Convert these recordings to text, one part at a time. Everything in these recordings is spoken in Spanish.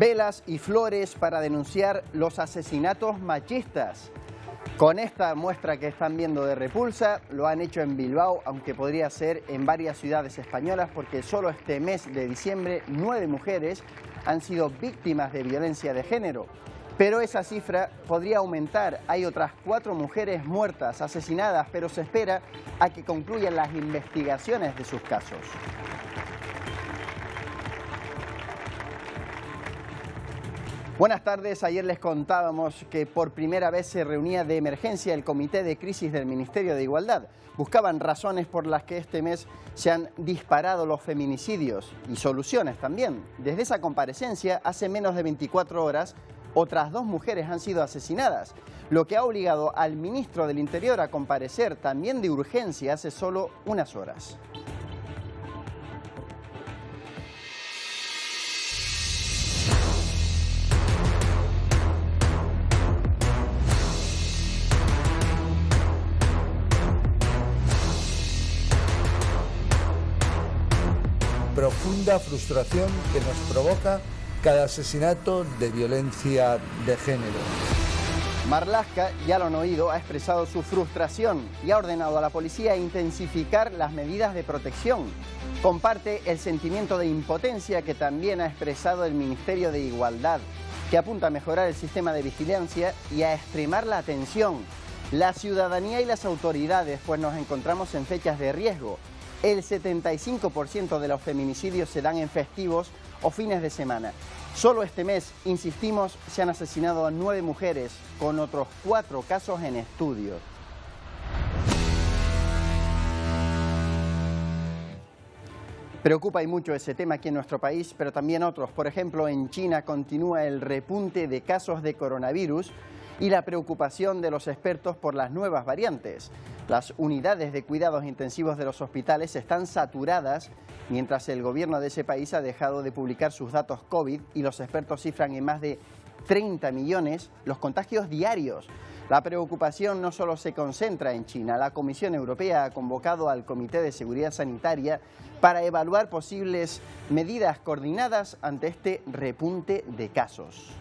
Velas y flores para denunciar los asesinatos machistas. Con esta muestra que están viendo de repulsa, lo han hecho en Bilbao, aunque podría ser en varias ciudades españolas, porque solo este mes de diciembre 9 mujeres han sido víctimas de violencia de género. Pero esa cifra podría aumentar. Hay otras 4 mujeres muertas, asesinadas, pero se espera a que concluyan las investigaciones de sus casos. Buenas tardes. Ayer les contábamos que por primera vez se reunía de emergencia el Comité de Crisis del Ministerio de Igualdad. Buscaban razones por las que este mes se han disparado los feminicidios y soluciones también. Desde esa comparecencia, hace menos de 24 horas, otras 2 mujeres han sido asesinadas, lo que ha obligado al ministro del Interior a comparecer también de urgencia hace solo unas horas. Profunda frustración que nos provoca cada asesinato de violencia de género. Marlaska, ya lo han oído, ha expresado su frustración y ha ordenado a la policía intensificar las medidas de protección. Comparte el sentimiento de impotencia que también ha expresado el Ministerio de Igualdad, que apunta a mejorar el sistema de vigilancia y a extremar la atención. La ciudadanía y las autoridades, pues nos encontramos en fechas de riesgo. El 75% de los feminicidios se dan en festivos o fines de semana. Solo este mes, insistimos, se han asesinado a 9 mujeres, con otros 4 casos en estudio. Preocupa y mucho ese tema aquí en nuestro país, pero también otros. Por ejemplo, en China continúa el repunte de casos de coronavirus y la preocupación de los expertos por las nuevas variantes. Las unidades de cuidados intensivos de los hospitales están saturadas, mientras el gobierno de ese país ha dejado de publicar sus datos COVID y los expertos cifran en más de 30 millones los contagios diarios. La preocupación no solo se concentra en China. La Comisión Europea ha convocado al Comité de Seguridad Sanitaria para evaluar posibles medidas coordinadas ante este repunte de casos.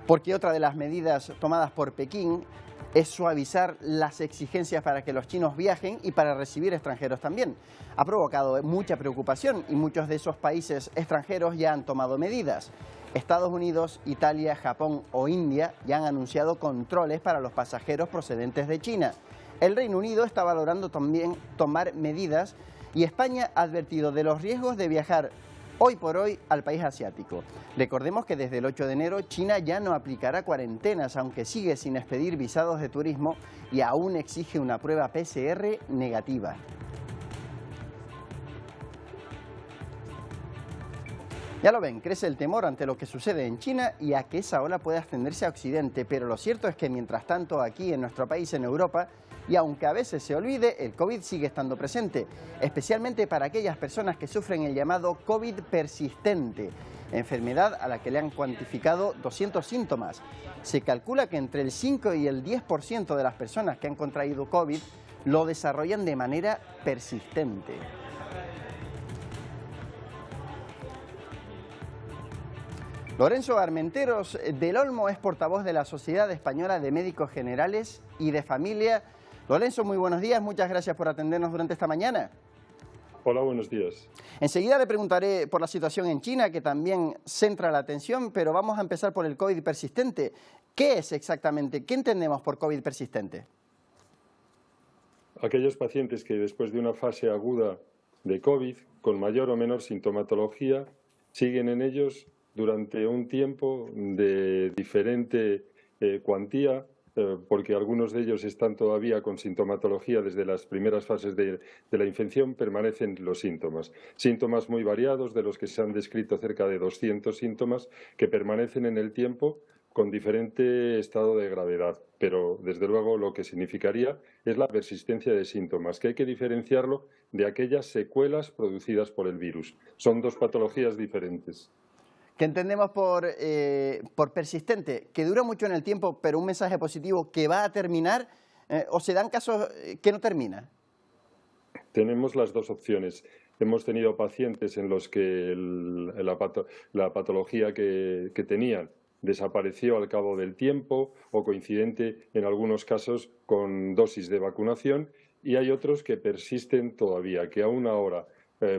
Porque otra de las medidas tomadas por Pekín es suavizar las exigencias para que los chinos viajen y para recibir extranjeros también. Ha provocado mucha preocupación y muchos de esos países extranjeros ya han tomado medidas. Estados Unidos, Italia, Japón o India ya han anunciado controles para los pasajeros procedentes de China. El Reino Unido está valorando también tomar medidas y España ha advertido de los riesgos de viajar hoy por hoy al país asiático. Recordemos que desde el 8 de enero China ya no aplicará cuarentenas, aunque sigue sin expedir visados de turismo y aún exige una prueba PCR negativa. Ya lo ven, crece el temor ante lo que sucede en China y a que esa ola pueda extenderse a Occidente, pero lo cierto es que mientras tanto aquí en nuestro país, en Europa, y aunque a veces se olvide, el COVID sigue estando presente, especialmente para aquellas personas que sufren el llamado COVID persistente, enfermedad a la que le han cuantificado 200 síntomas. Se calcula que entre el 5 y el 10% de las personas que han contraído COVID lo desarrollan de manera persistente. Lorenzo Armenteros del Olmo es portavoz de la Sociedad Española de Médicos Generales y de Familia. Lorenzo, muy buenos días, muchas gracias por atendernos durante esta mañana. Hola, buenos días. Enseguida le preguntaré por la situación en China, que también centra la atención, pero vamos a empezar por el COVID persistente. ¿Qué es exactamente? ¿Qué entendemos por COVID persistente? Aquellos pacientes que después de una fase aguda de COVID, con mayor o menor sintomatología, siguen en ellos durante un tiempo de diferente cuantía, porque algunos de ellos están todavía con sintomatología desde las primeras fases de la infección, permanecen los síntomas. Síntomas muy variados, de los que se han descrito cerca de 200 síntomas, que permanecen en el tiempo con diferente estado de gravedad. Pero, desde luego, lo que significaría es la persistencia de síntomas, que hay que diferenciarlo de aquellas secuelas producidas por el virus. Son 2 patologías diferentes. ¿Qué entendemos por persistente? Que dura mucho en el tiempo, pero un mensaje positivo que va a terminar, o se dan casos que no terminan. Tenemos las 2 opciones. Hemos tenido pacientes en los que la patología que tenían desapareció al cabo del tiempo o coincidente en algunos casos con dosis de vacunación, y hay otros que persisten todavía, que aún ahora,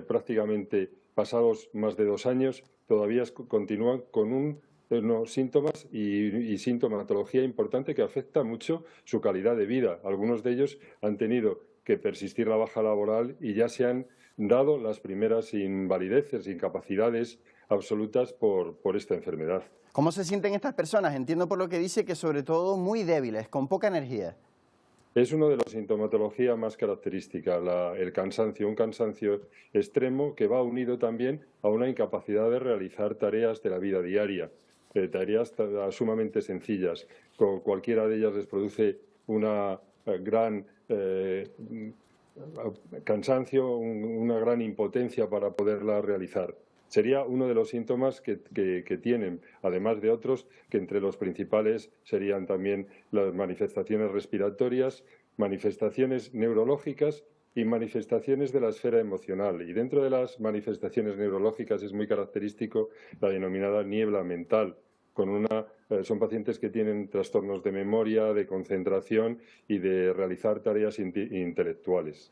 prácticamente pasados más de 2 años, todavía continúan con unos síntomas y sintomatología importante que afecta mucho su calidad de vida. Algunos de ellos han tenido que persistir la baja laboral y ya se han dado las primeras invalideces, incapacidades absolutas por esta enfermedad. ¿Cómo se sienten estas personas? Entiendo por lo que dice que sobre todo muy débiles, con poca energía. Es una de las sintomatologías más características, el cansancio, un cansancio extremo que va unido también a una incapacidad de realizar tareas de la vida diaria, tareas sumamente sencillas. Cualquiera de ellas les produce una gran cansancio, una gran impotencia para poderla realizar. Sería uno de los síntomas que tienen, además de otros, que entre los principales serían también las manifestaciones respiratorias, manifestaciones neurológicas y manifestaciones de la esfera emocional. Y dentro de las manifestaciones neurológicas es muy característico la denominada niebla mental. Son pacientes que tienen trastornos de memoria, de concentración y de realizar tareas intelectuales.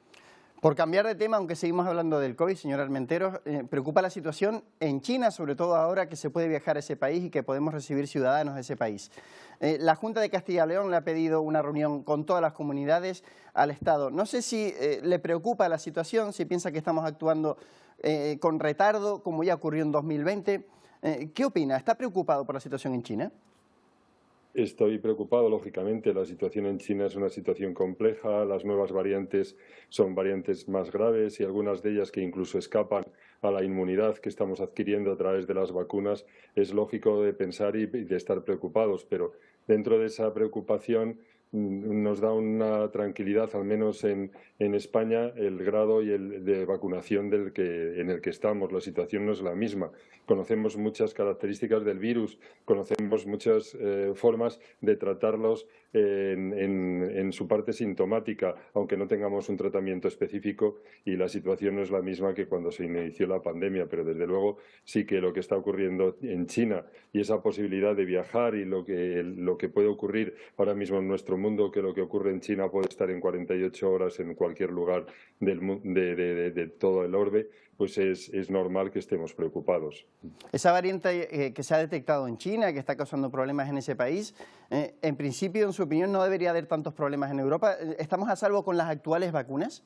Por cambiar de tema, aunque seguimos hablando del COVID, señor Armenteros, preocupa la situación en China, sobre todo ahora que se puede viajar a ese país y que podemos recibir ciudadanos de ese país. La Junta de Castilla y León le ha pedido una reunión con todas las comunidades al Estado. No sé si le preocupa la situación, si piensa que estamos actuando con retardo, como ya ocurrió en 2020. ¿Qué opina? ¿Está preocupado por la situación en China? Estoy preocupado, lógicamente. La situación en China es una situación compleja. Las nuevas variantes son variantes más graves y algunas de ellas que incluso escapan a la inmunidad que estamos adquiriendo a través de las vacunas. Es lógico de pensar y de estar preocupados, pero dentro de esa preocupación nos da una tranquilidad, al menos en España, el grado de vacunación en el que estamos. La situación no es la misma. Conocemos muchas características del virus, conocemos muchas formas de tratarlos en su parte sintomática, aunque no tengamos un tratamiento específico, y la situación no es la misma que cuando se inició la pandemia, pero desde luego sí que lo que está ocurriendo en China y esa posibilidad de viajar y lo que puede ocurrir ahora mismo en nuestro mundo, que lo que ocurre en China puede estar en 48 horas en cualquier lugar de todo el orbe, pues es normal que estemos preocupados. Esa variante que se ha detectado en China, que está causando problemas en ese país, en principio, en su opinión, no debería haber tantos problemas en Europa. ¿Estamos a salvo con las actuales vacunas?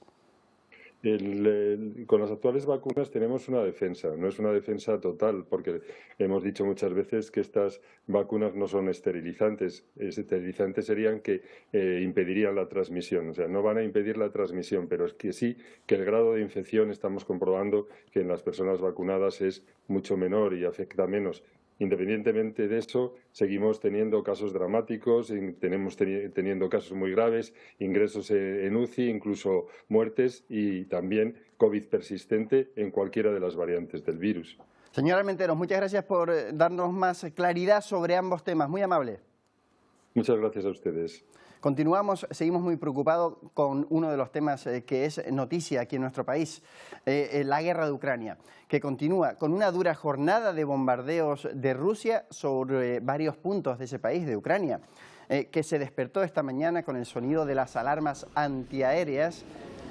Con las actuales vacunas tenemos una defensa, no es una defensa total, porque hemos dicho muchas veces que estas vacunas no son esterilizantes. Esterilizantes serían que impedirían la transmisión, o sea, no van a impedir la transmisión, pero es que sí que el grado de infección estamos comprobando que en las personas vacunadas es mucho menor y afecta menos. Independientemente de eso, seguimos teniendo casos dramáticos, tenemos teniendo casos muy graves, ingresos en UCI, incluso muertes, y también COVID persistente en cualquiera de las variantes del virus. Señor Armenteros, muchas gracias por darnos más claridad sobre ambos temas. Muy amable. Muchas gracias a ustedes. Continuamos, seguimos muy preocupados con uno de los temas que es noticia aquí en nuestro país, la guerra de Ucrania, que continúa con una dura jornada de bombardeos de Rusia sobre varios puntos de ese país, de Ucrania, que se despertó esta mañana con el sonido de las alarmas antiaéreas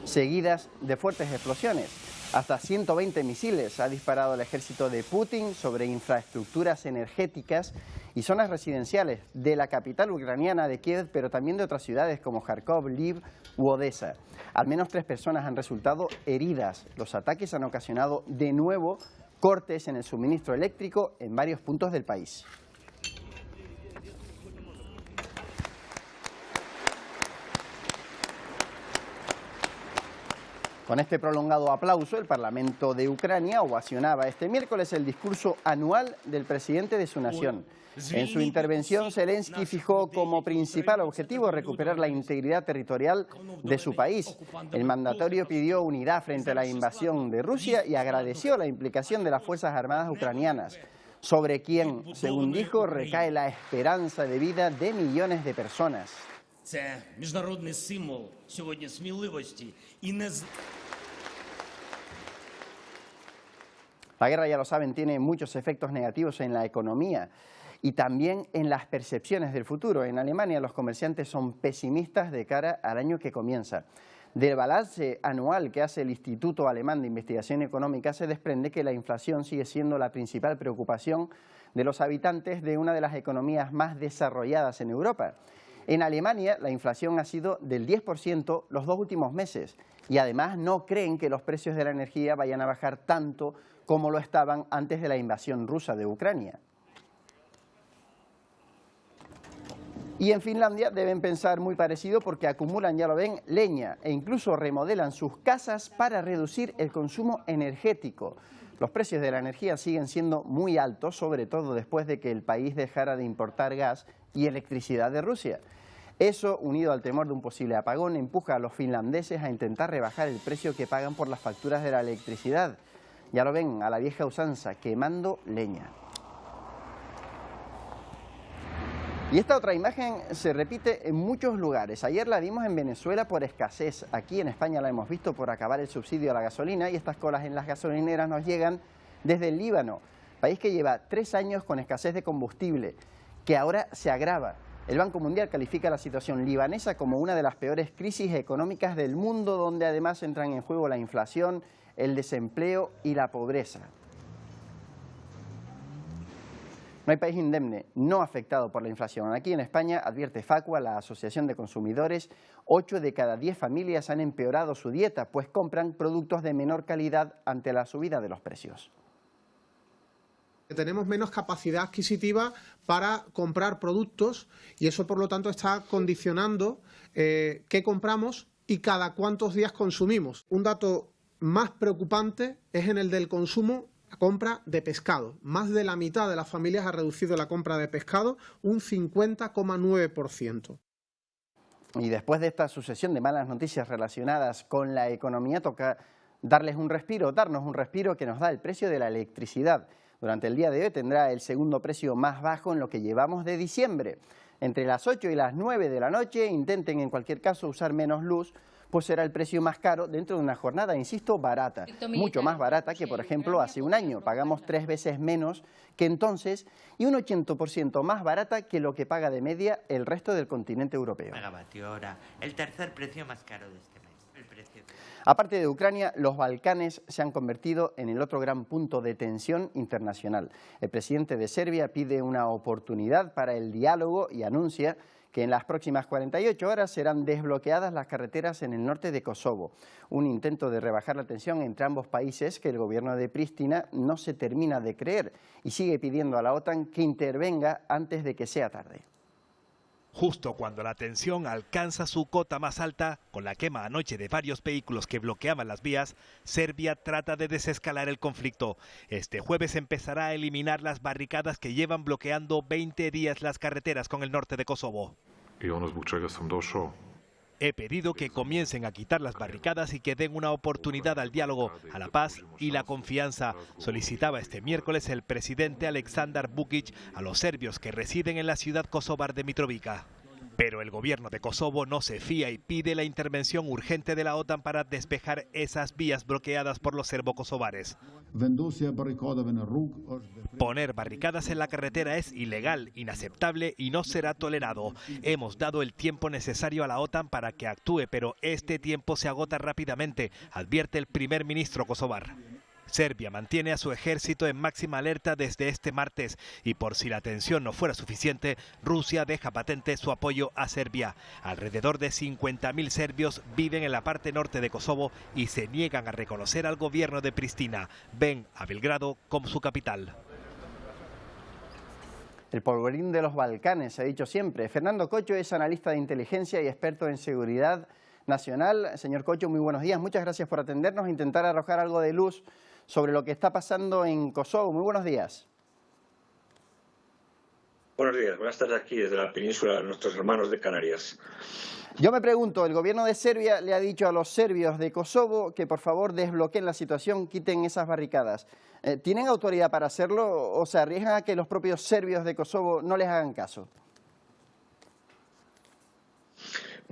seguidas de fuertes explosiones. Hasta 120 misiles ha disparado el ejército de Putin sobre infraestructuras energéticas y zonas residenciales de la capital ucraniana de Kiev, pero también de otras ciudades como Kharkov, Lviv u Odessa. Al menos 3 personas han resultado heridas. Los ataques han ocasionado de nuevo cortes en el suministro eléctrico en varios puntos del país. Con este prolongado aplauso, el Parlamento de Ucrania ovacionaba este miércoles el discurso anual del presidente de su nación. En su intervención, Zelensky fijó como principal objetivo recuperar la integridad territorial de su país. El mandatario pidió unidad frente a la invasión de Rusia y agradeció la implicación de las Fuerzas Armadas ucranianas, sobre quien, según dijo, recae la esperanza de vida de millones de personas. La guerra, ya lo saben, tiene muchos efectos negativos en la economía y también en las percepciones del futuro. En Alemania los comerciantes son pesimistas de cara al año que comienza. Del balance anual que hace el Instituto Alemán de Investigación Económica se desprende que la inflación sigue siendo la principal preocupación de los habitantes de una de las economías más desarrolladas en Europa. En Alemania la inflación ha sido del 10% los 2 últimos meses y además no creen que los precios de la energía vayan a bajar tanto como lo estaban antes de la invasión rusa de Ucrania. Y en Finlandia deben pensar muy parecido porque acumulan, ya lo ven, leña e incluso remodelan sus casas para reducir el consumo energético. Los precios de la energía siguen siendo muy altos, sobre todo después de que el país dejara de importar gas y electricidad de Rusia. Eso, unido al temor de un posible apagón, empuja a los finlandeses a intentar rebajar el precio que pagan por las facturas de la electricidad. Ya lo ven, a la vieja usanza, quemando leña. Y esta otra imagen se repite en muchos lugares. Ayer la vimos en Venezuela por escasez. Aquí en España la hemos visto por acabar el subsidio a la gasolina y estas colas en las gasolineras nos llegan desde el Líbano, país que lleva 3 años con escasez de combustible, que ahora se agrava. El Banco Mundial califica la situación libanesa como una de las peores crisis económicas del mundo, donde además entran en juego la inflación, el desempleo y la pobreza. No hay país indemne no afectado por la inflación. Aquí en España, advierte Facua, la Asociación de Consumidores, 8 de cada 10 familias han empeorado su dieta, pues compran productos de menor calidad ante la subida de los precios. Tenemos menos capacidad adquisitiva para comprar productos y eso, por lo tanto, está condicionando qué compramos y cada cuántos días consumimos. Un dato más preocupante es en el del consumo, la compra de pescado. Más de la mitad de las familias ha reducido la compra de pescado, un 50,9%. Y después de esta sucesión de malas noticias relacionadas con la economía, toca darnos un respiro que nos da el precio de la electricidad. Durante el día de hoy tendrá el segundo precio más bajo en lo que llevamos de diciembre. Entre las 8 y las 9 de la noche intenten en cualquier caso usar menos luz, pues será el precio más caro dentro de una jornada, insisto, barata. Mucho más barata que, por ejemplo, hace un año. Pagamos 3 veces menos que entonces y un 80% más barata que lo que paga de media el resto del continente europeo. Megavatio hora, el tercer precio más caro de este mes. Aparte de Ucrania, los Balcanes se han convertido en el otro gran punto de tensión internacional. El presidente de Serbia pide una oportunidad para el diálogo y anuncia que en las próximas 48 horas serán desbloqueadas las carreteras en el norte de Kosovo. Un intento de rebajar la tensión entre ambos países que el gobierno de Pristina no se termina de creer y sigue pidiendo a la OTAN que intervenga antes de que sea tarde. Justo cuando la tensión alcanza su cota más alta, con la quema anoche de varios vehículos que bloqueaban las vías, Serbia trata de desescalar el conflicto. Este jueves empezará a eliminar las barricadas que llevan bloqueando 20 días las carreteras con el norte de Kosovo. He pedido que comiencen a quitar las barricadas y que den una oportunidad al diálogo, a la paz y la confianza, solicitaba este miércoles el presidente Aleksandar Vučić a los serbios que residen en la ciudad kosovar de Mitrovica. Pero el gobierno de Kosovo no se fía y pide la intervención urgente de la OTAN para despejar esas vías bloqueadas por los serbo-kosovares. Poner barricadas en la carretera es ilegal, inaceptable y no será tolerado. Hemos dado el tiempo necesario a la OTAN para que actúe, pero este tiempo se agota rápidamente, advierte el primer ministro kosovar. Serbia mantiene a su ejército en máxima alerta desde este martes y por si la tensión no fuera suficiente, Rusia deja patente su apoyo a Serbia. Alrededor de 50.000 serbios viven en la parte norte de Kosovo y se niegan a reconocer al gobierno de Pristina. Ven a Belgrado como su capital. El polvorín de los Balcanes, se ha dicho siempre. Fernando Cocho es analista de inteligencia y experto en seguridad nacional. Señor Cocho, muy buenos días. Muchas gracias por atendernos e intentar arrojar algo de luz sobre lo que está pasando en Kosovo. Muy buenos días. Buenos días, buenas tardes aquí desde la península de nuestros hermanos de Canarias. Yo me pregunto, el gobierno de Serbia le ha dicho a los serbios de Kosovo que por favor desbloqueen la situación, quiten esas barricadas. ¿Tienen autoridad para hacerlo o se arriesgan a que los propios serbios de Kosovo no les hagan caso?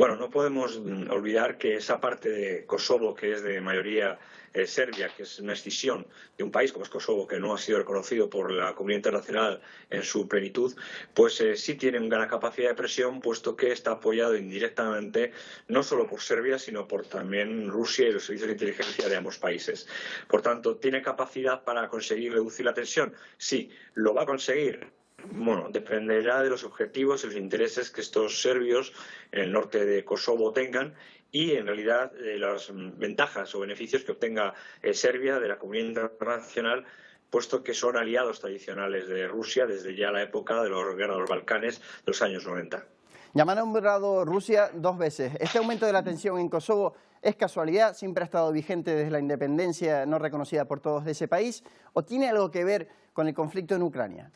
Bueno, no podemos olvidar que esa parte de Kosovo, que es de mayoría serbia, que es una escisión de un país como es Kosovo, que no ha sido reconocido por la comunidad internacional en su plenitud, pues sí tiene una gran capacidad de presión, puesto que está apoyado indirectamente no solo por Serbia, sino por también Rusia y los servicios de inteligencia de ambos países. Por tanto, ¿tiene capacidad para conseguir reducir la tensión? Sí. ¿Lo va a conseguir? Bueno, dependerá de los objetivos y los intereses que estos serbios en el norte de Kosovo tengan y, en realidad, las ventajas o beneficios que obtenga Serbia de la comunidad internacional, puesto que son aliados tradicionales de Rusia desde ya la época de la guerra de los Balcanes de los años 90. Ya me ha nombrado Rusia 2 veces. ¿Este aumento de la tensión en Kosovo es casualidad? ¿Siempre ha estado vigente desde la independencia no reconocida por todos de ese país? ¿O tiene algo que ver con el conflicto en Ucrania?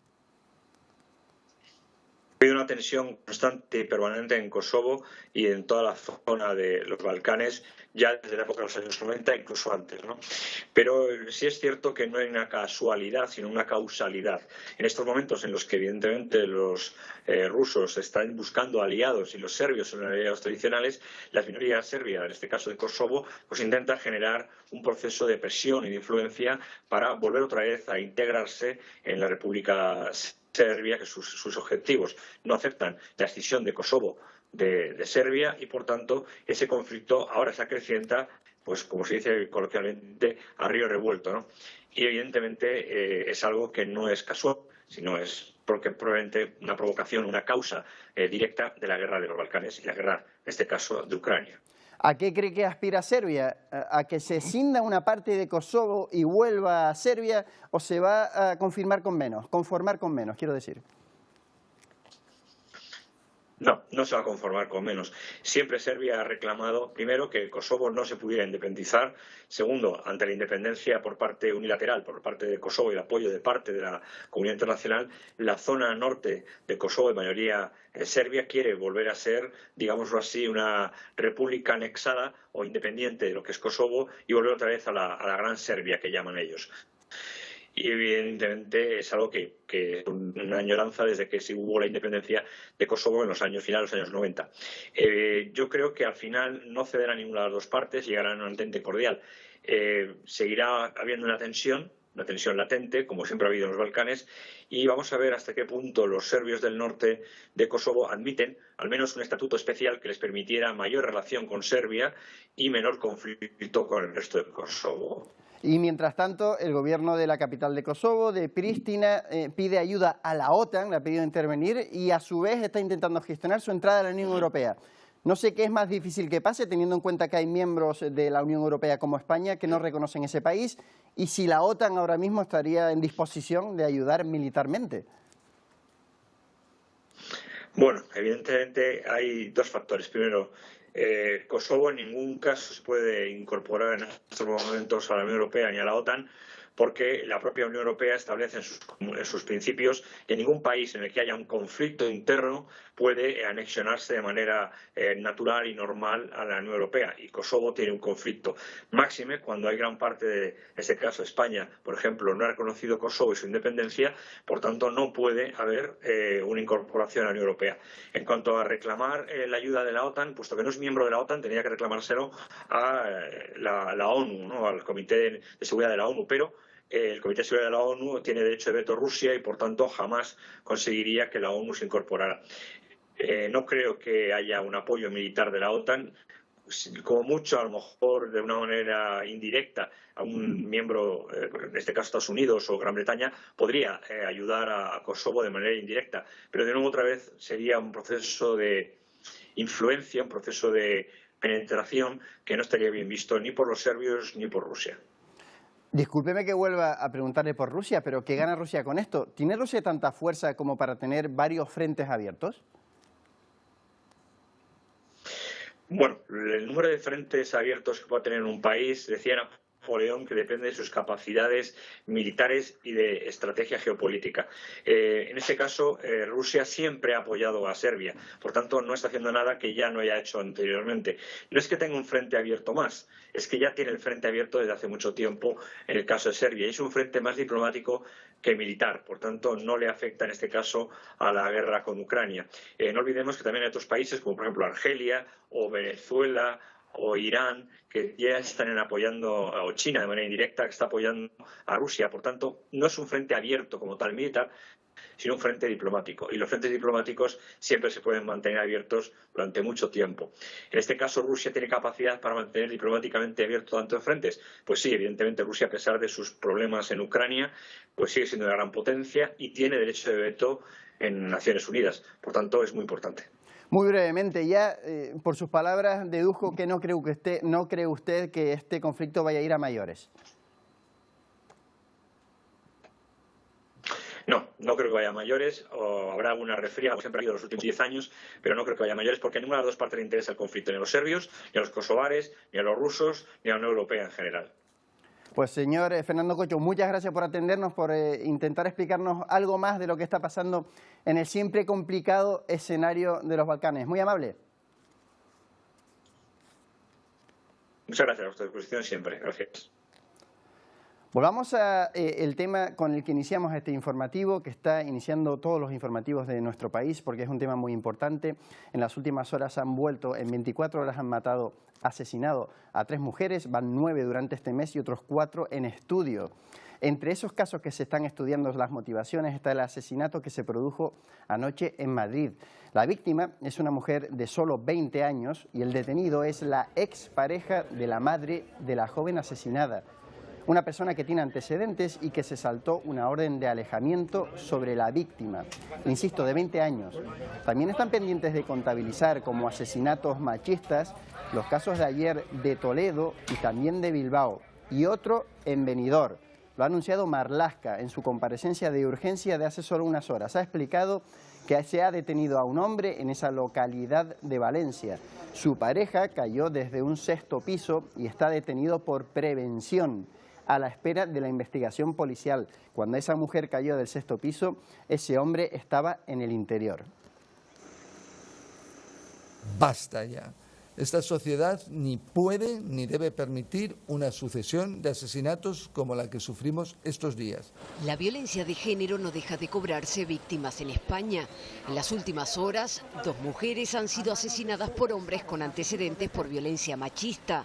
Ha habido una tensión constante y permanente en Kosovo y en toda la zona de los Balcanes ya desde la época de los años 90, incluso antes, ¿no? Pero sí es cierto que no hay una casualidad, sino una causalidad. En estos momentos en los que evidentemente los rusos están buscando aliados y los serbios son aliados tradicionales, la minoría serbia, en este caso de Kosovo, pues intenta generar un proceso de presión y de influencia para volver otra vez a integrarse en la República Serbia, que sus objetivos no aceptan la escisión de Kosovo de Serbia y, por tanto, ese conflicto ahora se acrecienta, pues como se dice coloquialmente, a río revuelto, ¿no? Y evidentemente es algo que no es casual, sino es porque probablemente una provocación, una causa directa de la guerra de los Balcanes y la guerra, en este caso, de Ucrania. ¿A qué cree que aspira Serbia? ¿A que se escinda una parte de Kosovo y vuelva a Serbia o se va a conformar con menos, quiero decir? No, no se va a conformar con menos. Siempre Serbia ha reclamado, primero, que Kosovo no se pudiera independizar. Segundo, ante la independencia por parte unilateral, por parte de Kosovo y el apoyo de parte de la comunidad internacional, la zona norte de Kosovo, de mayoría serbia, quiere volver a ser, digámoslo así, una república anexada o independiente de lo que es Kosovo y volver otra vez a la gran Serbia que llaman ellos. Y evidentemente es algo que es una añoranza desde que se hubo la independencia de Kosovo en los años finales, los años 90. Yo creo que al final no cederá a ninguna de las dos partes, llegará a un entente cordial. Seguirá habiendo una tensión latente, como siempre ha habido en los Balcanes, y vamos a ver hasta qué punto los serbios del norte de Kosovo admiten al menos un estatuto especial que les permitiera mayor relación con Serbia y menor conflicto con el resto de Kosovo. Y mientras tanto, el gobierno de la capital de Kosovo, de Pristina, pide ayuda a la OTAN, le ha pedido intervenir y a su vez está intentando gestionar su entrada a la Unión Europea. No sé qué es más difícil que pase, teniendo en cuenta que hay miembros de la Unión Europea como España que no reconocen ese país, y si la OTAN ahora mismo estaría en disposición de ayudar militarmente. Bueno, evidentemente hay dos factores. Primero, Kosovo en ningún caso se puede incorporar en estos momentos a la Unión Europea ni a la OTAN, porque la propia Unión Europea establece en sus principios que ningún país en el que haya un conflicto interno puede anexionarse de manera natural y normal a la Unión Europea. Y Kosovo tiene un conflicto. Máxime cuando hay gran parte de este caso, España, por ejemplo, no ha reconocido Kosovo y su independencia, por tanto no puede haber una incorporación a la Unión Europea. En cuanto a reclamar la ayuda de la OTAN, puesto que no es miembro de la OTAN, tendría que reclamárselo a la ONU, ¿no? Al Comité de Seguridad de la ONU, pero el Comité de Seguridad de la ONU tiene derecho de veto Rusia y, por tanto, jamás conseguiría que la ONU se incorporara. No creo que haya un apoyo militar de la OTAN. Como mucho, a lo mejor de una manera indirecta, a un miembro, en este caso Estados Unidos o Gran Bretaña, podría ayudar a Kosovo de manera indirecta. Pero de nuevo, otra vez, sería un proceso de influencia, un proceso de penetración que no estaría bien visto ni por los serbios ni por Rusia. Discúlpeme que vuelva a preguntarle por Rusia, pero ¿qué gana Rusia con esto? ¿Tiene Rusia tanta fuerza como para tener varios frentes abiertos? Bueno, el número de frentes abiertos que pueda tener un país, decía Napoleón, que depende de sus capacidades militares y de estrategia geopolítica. En este caso, Rusia siempre ha apoyado a Serbia, por tanto no está haciendo nada que ya no haya hecho anteriormente. No es que tenga un frente abierto más, es que ya tiene el frente abierto desde hace mucho tiempo en el caso de Serbia, y es un frente más diplomático que militar, por tanto no le afecta en este caso a la guerra con Ucrania. No olvidemos que también hay otros países como por ejemplo Argelia o Venezuela o Irán que ya están apoyando, o China de manera indirecta que está apoyando a Rusia, por tanto no es un frente abierto como tal militar, sino un frente diplomático. Y los frentes diplomáticos siempre se pueden mantener abiertos durante mucho tiempo. En este caso, ¿Rusia tiene capacidad para mantener diplomáticamente abierto tantos frentes? Pues sí, evidentemente Rusia, a pesar de sus problemas en Ucrania, pues sigue siendo una gran potencia y tiene derecho de veto en Naciones Unidas. Por tanto, es muy importante. Muy brevemente, ya por sus palabras dedujo que no cree usted que este conflicto vaya a ir a mayores. No creo que vaya a mayores, o habrá alguna refriega, como siempre ha habido en los últimos 10 años, pero no creo que vaya a mayores porque a ninguna de las dos partes le interesa el conflicto, ni a los serbios, ni a los kosovares, ni a los rusos, ni a la Unión Europea en general. Pues señor Fernando Cocho, muchas gracias por atendernos, por intentar explicarnos algo más de lo que está pasando en el siempre complicado escenario de los Balcanes. Muy amable. Muchas gracias, a vuestra disposición siempre. Gracias. Volvamos al tema con el que iniciamos este informativo, que está iniciando todos los informativos de nuestro país, porque es un tema muy importante. En las últimas horas han vuelto, en 24 horas han asesinado a 3 mujeres, van 9 durante este mes y otros 4 en estudio. Entre esos casos que se están estudiando las motivaciones está el asesinato que se produjo anoche en Madrid. La víctima es una mujer de solo 20 años y el detenido es la expareja de la madre de la joven asesinada. Una persona que tiene antecedentes y que se saltó una orden de alejamiento sobre la víctima, insisto, de 20 años. También están pendientes de contabilizar como asesinatos machistas los casos de ayer de Toledo y también de Bilbao, y otro en Benidorm. Lo ha anunciado Marlaska en su comparecencia de urgencia de hace solo unas horas. Ha explicado que se ha detenido a un hombre en esa localidad de Valencia. Su pareja cayó desde un 6º piso y está detenido por prevención, a la espera de la investigación policial. Cuando esa mujer cayó del 6º piso, ese hombre estaba en el interior. Basta ya. Esta sociedad ni puede ni debe permitir una sucesión de asesinatos como la que sufrimos estos días. La violencia de género no deja de cobrarse víctimas en España. En las últimas horas, 2 mujeres han sido asesinadas por hombres con antecedentes por violencia machista.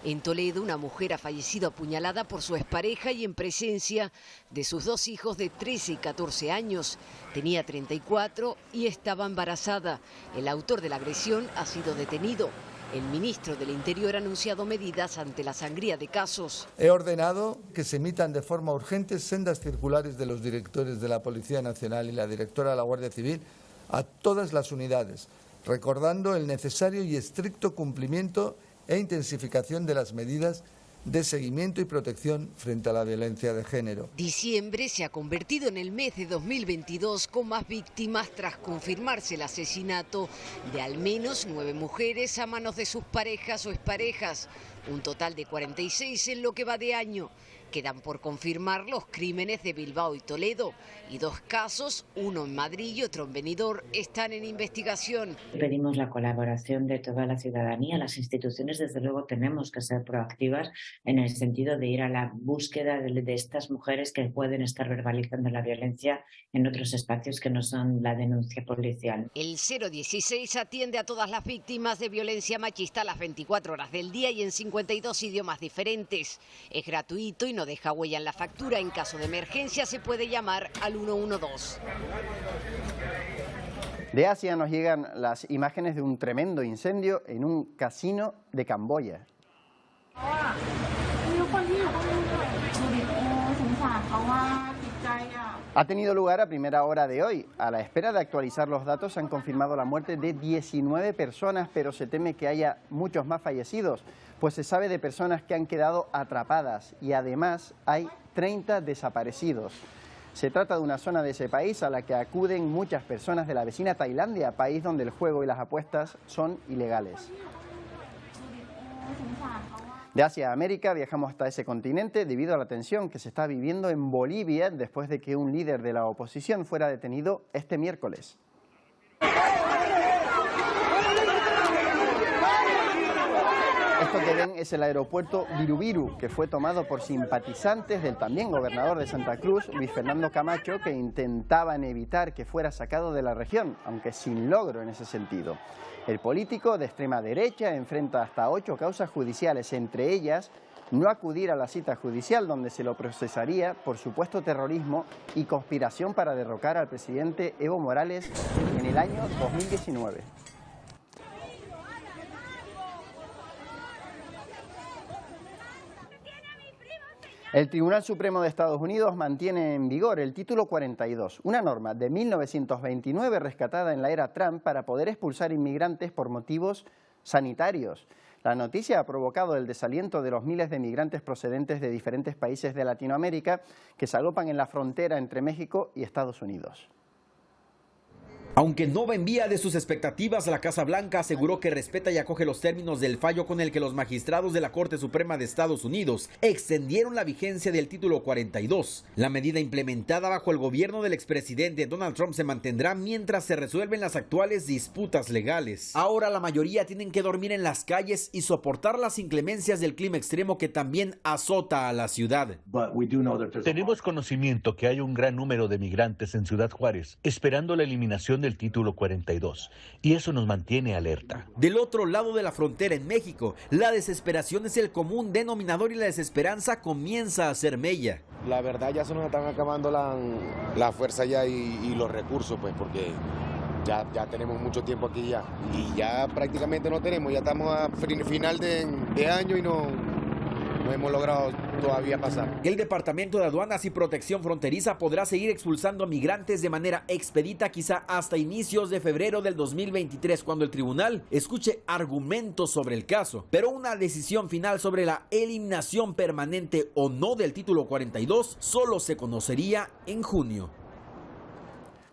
En Toledo, una mujer ha fallecido apuñalada por su expareja y en presencia de sus 2 hijos de 13 y 14 años. Tenía 34 y estaba embarazada. El autor de la agresión ha sido detenido. El ministro del Interior ha anunciado medidas ante la sangría de casos. He ordenado que se emitan de forma urgente sendas circulares de los directores de la Policía Nacional y la directora de la Guardia Civil a todas las unidades, recordando el necesario y estricto cumplimiento e intensificación de las medidas de seguimiento y protección frente a la violencia de género. Diciembre se ha convertido en el mes de 2022 con más víctimas tras confirmarse el asesinato de al menos 9 mujeres a manos de sus parejas o exparejas, un total de 46 en lo que va de año. Quedan por confirmar los crímenes de Bilbao y Toledo y 2 casos, uno en Madrid y otro en Benidorm, están en investigación. Pedimos la colaboración de toda la ciudadanía. Las instituciones, desde luego, tenemos que ser proactivas en el sentido de ir a la búsqueda de estas mujeres que pueden estar verbalizando la violencia en otros espacios que no son la denuncia policial. El 016 atiende a todas las víctimas de violencia machista a las 24 horas del día y en 52 idiomas diferentes. Es gratuito y no deja huella en la factura. En caso de emergencia se puede llamar al 112. De Asia nos llegan las imágenes de un tremendo incendio en un casino de Camboya. Ha tenido lugar a primera hora de hoy. A la espera de actualizar los datos, han confirmado la muerte de 19 personas, pero se teme que haya muchos más fallecidos, pues se sabe de personas que han quedado atrapadas y además hay 30 desaparecidos. Se trata de una zona de ese país a la que acuden muchas personas de la vecina Tailandia, país donde el juego y las apuestas son ilegales. De Asia a América viajamos hasta ese continente debido a la tensión que se está viviendo en Bolivia después de que un líder de la oposición fuera detenido este miércoles. Esto que ven es el aeropuerto Viru, que fue tomado por simpatizantes del también gobernador de Santa Cruz, Luis Fernando Camacho, que intentaban evitar que fuera sacado de la región, aunque sin logro en ese sentido. El político de extrema derecha enfrenta hasta 8 causas judiciales, entre ellas no acudir a la cita judicial donde se lo procesaría por supuesto terrorismo y conspiración para derrocar al presidente Evo Morales en el año 2019. El Tribunal Supremo de Estados Unidos mantiene en vigor el Título 42, una norma de 1929 rescatada en la era Trump para poder expulsar inmigrantes por motivos sanitarios. La noticia ha provocado el desaliento de los miles de migrantes procedentes de diferentes países de Latinoamérica que se agrupan en la frontera entre México y Estados Unidos. Aunque no va en vía de sus expectativas, la Casa Blanca aseguró que respeta y acoge los términos del fallo con el que los magistrados de la Corte Suprema de Estados Unidos extendieron la vigencia del Título 42. La medida implementada bajo el gobierno del expresidente Donald Trump se mantendrá mientras se resuelven las actuales disputas legales. Ahora la mayoría tienen que dormir en las calles y soportar las inclemencias del clima extremo que también azota a la ciudad. Tenemos conocimiento que hay un gran número de migrantes en Ciudad Juárez esperando la eliminación del Título 42, y eso nos mantiene alerta. Del otro lado de la frontera en México, la desesperación es el común denominador y la desesperanza comienza a hacer mella. La verdad ya se nos están acabando la fuerza ya y los recursos, pues, porque ya tenemos mucho tiempo aquí ya, y ya prácticamente no tenemos, ya estamos a final de año y no hemos logrado todavía pasar. El Departamento de Aduanas y Protección Fronteriza podrá seguir expulsando a migrantes de manera expedita quizá hasta inicios de febrero del 2023, cuando el tribunal escuche argumentos sobre el caso. Pero una decisión final sobre la eliminación permanente o no del Título 42 solo se conocería en junio.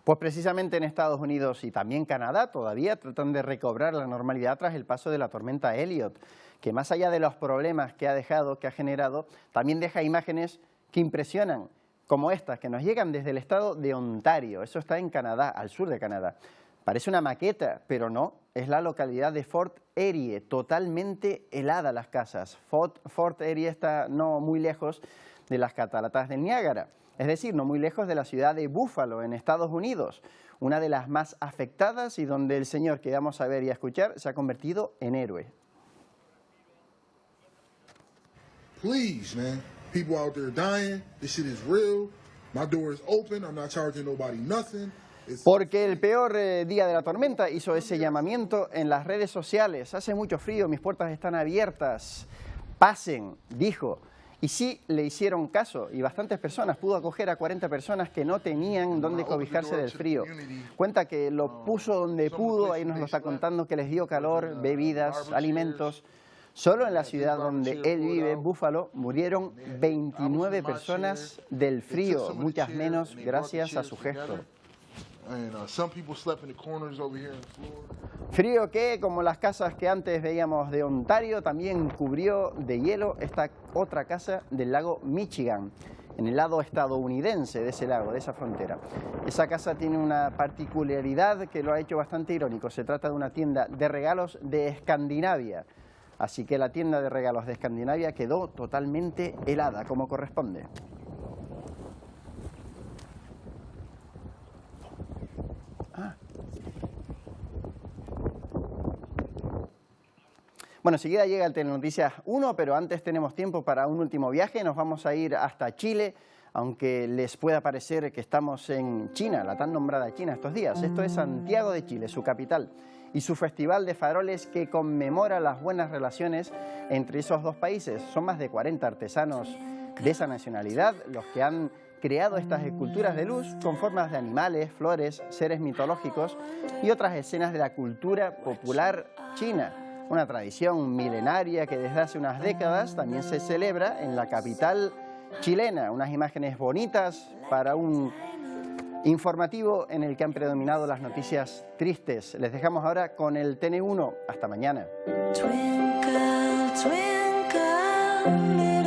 Pues precisamente en Estados Unidos y también Canadá todavía tratan de recobrar la normalidad tras el paso de la tormenta Elliott, que más allá de los problemas que ha generado, también deja imágenes que impresionan, como estas, que nos llegan desde el estado de Ontario. Eso está en Canadá, al sur de Canadá. Parece una maqueta, pero no, es la localidad de Fort Erie, totalmente helada las casas. Fort Erie está no muy lejos de las cataratas del Niágara, es decir, no muy lejos de la ciudad de Buffalo, en Estados Unidos, una de las más afectadas y donde el señor que vamos a ver y a escuchar se ha convertido en héroe. Please, man. People out there dying. This shit is real. My door is open. I'm not charging nobody nothing. Porque el peor día de la tormenta hizo ese llamamiento en las redes sociales. Hace mucho frío, mis puertas están abiertas. Pasen, dijo. Y sí le hicieron caso y bastantes personas, pudo acoger a 40 personas que no tenían dónde cobijarse del frío. Cuenta que lo puso donde pudo, ahí nos lo está contando, que les dio calor, bebidas, alimentos. Solo en la ciudad donde él vive, Buffalo, murieron 29 personas del frío, muchas menos gracias a su gesto. Frío que, como las casas que antes veíamos de Ontario, también cubrió de hielo esta otra casa del lago Michigan, en el lado estadounidense de ese lago, de esa frontera. Esa casa tiene una particularidad que lo ha hecho bastante irónico. Se trata de una tienda de regalos de Escandinavia. Así que la tienda de regalos de Escandinavia quedó totalmente helada, como corresponde. Bueno, enseguida llega el Telenoticias 1, pero antes tenemos tiempo para un último viaje. Nos vamos a ir hasta Chile, aunque les pueda parecer que estamos en China, la tan nombrada China estos días. Esto es Santiago de Chile, su capital, y su festival de faroles que conmemora las buenas relaciones entre esos dos países. Son más de 40 artesanos de esa nacionalidad los que han creado estas esculturas de luz con formas de animales, flores, seres mitológicos y otras escenas de la cultura popular china. Una tradición milenaria que desde hace unas décadas también se celebra en la capital chilena. Unas imágenes bonitas para un informativo en el que han predominado las noticias tristes. Les dejamos ahora con el TN1. Hasta mañana. Twinkle, twinkle,